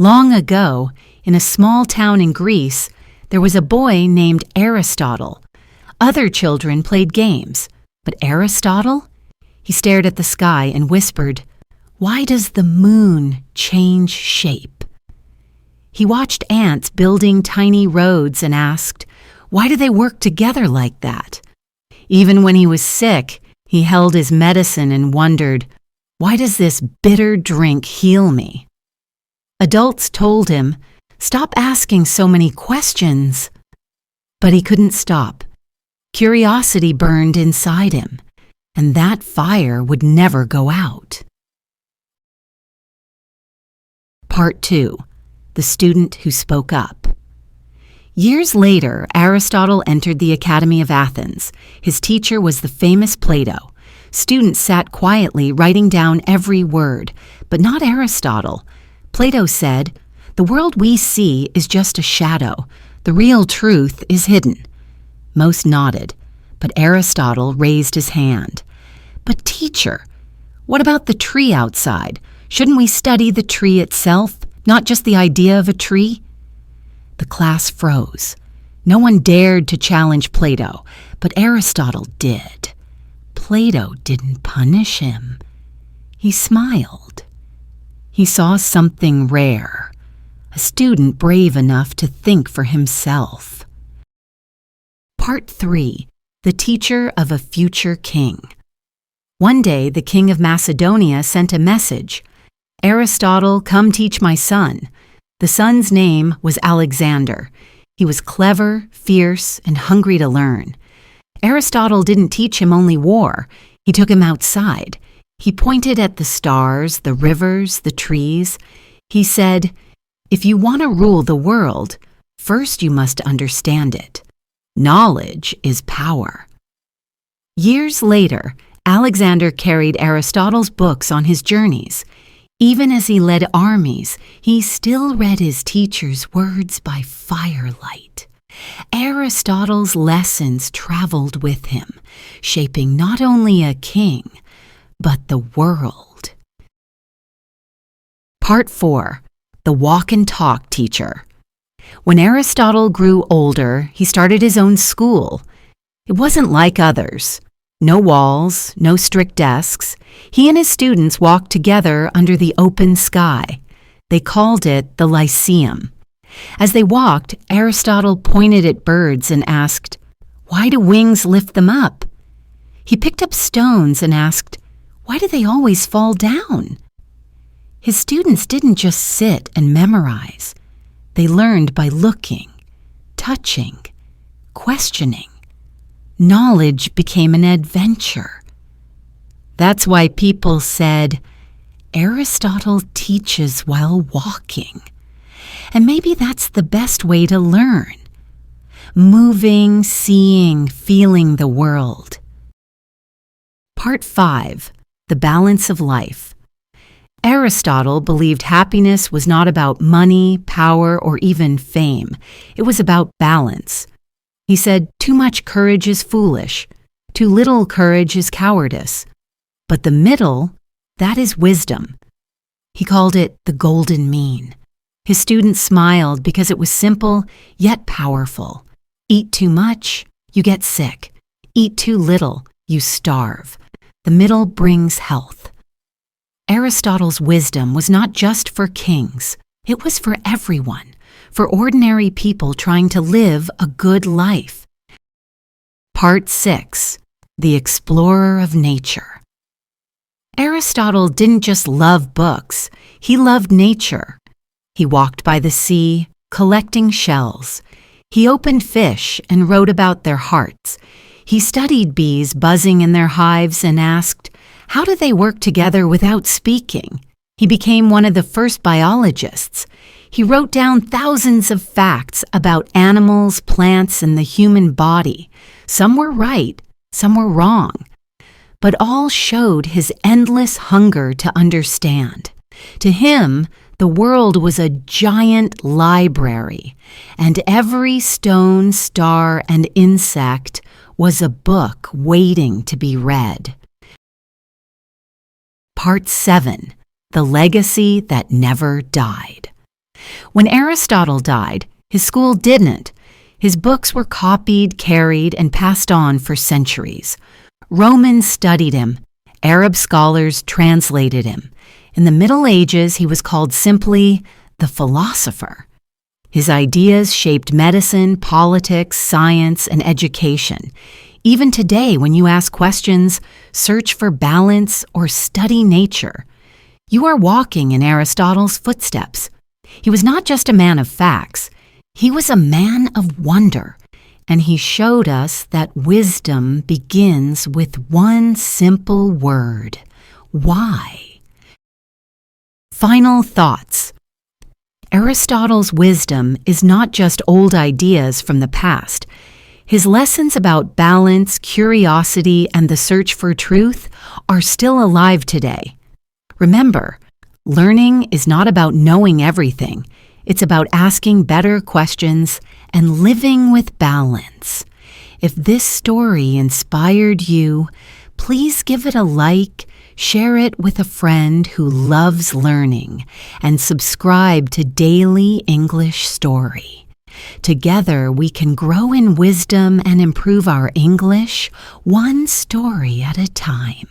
Long ago, in a small town in Greece, there was a boy named Aristotle. Other children played games, but Aristotle? He stared at the sky and whispered, "Why does the moon change shape?" He watched ants building tiny roads and asked, "Why do they work together like that?" Even when he was sick, he held his medicine and wondered, "Why does this bitter drink heal me?" Adults told him, "Stop asking so many questions." But he couldn't stop. Curiosity burned inside him, and that fire would never go out. Part 2. The Student Who Spoke Up. Years later, Aristotle entered the Academy of Athens. His teacher was the famous Plato. Students sat quietly writing down every word, but not Aristotle. Plato said, "The world we see is just a shadow. The real truth is hidden." Most nodded, but Aristotle raised his hand. "But teacher, what about the tree outside? Shouldn't we study the tree itself, not just the idea of a tree?" The class froze. No one dared to challenge Plato, but Aristotle did. Plato didn't punish him. He smiled. He saw something rare, a student brave enough to think for himself. Part 3. The Teacher of a Future King. One day, the king of Macedonia sent a message, "Aristotle, come teach my son." The son's name was Alexander. He was clever, fierce, and hungry to learn. Aristotle didn't teach him only war. He took him outside. He pointed at the stars, the rivers, the trees. He said, "If you want to rule the world, first you must understand it. Knowledge is power." Years later, Alexander carried Aristotle's books on his journeys. Even as he led armies, he still read his teacher's words by firelight. Aristotle's lessons traveled with him, shaping not only a king, but the world. Part 4. The Walk and Talk Teacher. When Aristotle grew older, he started his own school. It wasn't like others. No walls, no strict desks. He and his students walked together under the open sky. They called it the Lyceum. As they walked, Aristotle pointed at birds and asked, "Why do wings lift them up?" He picked up stones and asked, "Why do they always fall down?" His students didn't just sit and memorize. They learned by looking, touching, questioning. Knowledge became an adventure. That's why people said, "Aristotle teaches while walking." And maybe that's the best way to learn. Moving, seeing, feeling the world. Part 5. The Balance of Life. Aristotle believed happiness was not about money, power, or even fame. It was about balance. He said, "Too much courage is foolish. Too little courage is cowardice. But the middle, that is wisdom." He called it the golden mean. His students smiled because it was simple yet powerful. Eat too much, you get sick. Eat too little, you starve. The middle brings health. Aristotle's wisdom was not just for kings. It was for everyone, for ordinary people trying to live a good life. Part 6. The Explorer of Nature. Aristotle didn't just love books, he loved nature. He walked by the sea, collecting shells. He opened fish and wrote about their hearts. He studied bees buzzing in their hives and asked, "How do they work together without speaking?" He became one of the first biologists. He wrote down thousands of facts about animals, plants, and the human body. Some were right, some were wrong, but all showed his endless hunger to understand. To him, the world was a giant library, and every stone, star, and insect was a book waiting to be read. Part 7. The Legacy That Never Died. When Aristotle died, his school didn't. His books were copied, carried, and passed on for centuries. Romans studied him. Arab scholars translated him. In the Middle Ages, he was called simply the philosopher. His ideas shaped medicine, politics, science, and education. Even today, when you ask questions, search for balance, or study nature, you are walking in Aristotle's footsteps. He was not just a man of facts. He was a man of wonder, and he showed us that wisdom begins with one simple word: why? Final thoughts. Aristotle's wisdom is not just old ideas from the past. His lessons about balance, curiosity, and the search for truth are still alive today. Remember, learning is not about knowing everything. It's about asking better questions and living with balance. If this story inspired you, please give it a like, share it with a friend who loves learning, and subscribe to Daily English Story. Together, we can grow in wisdom and improve our English one story at a time.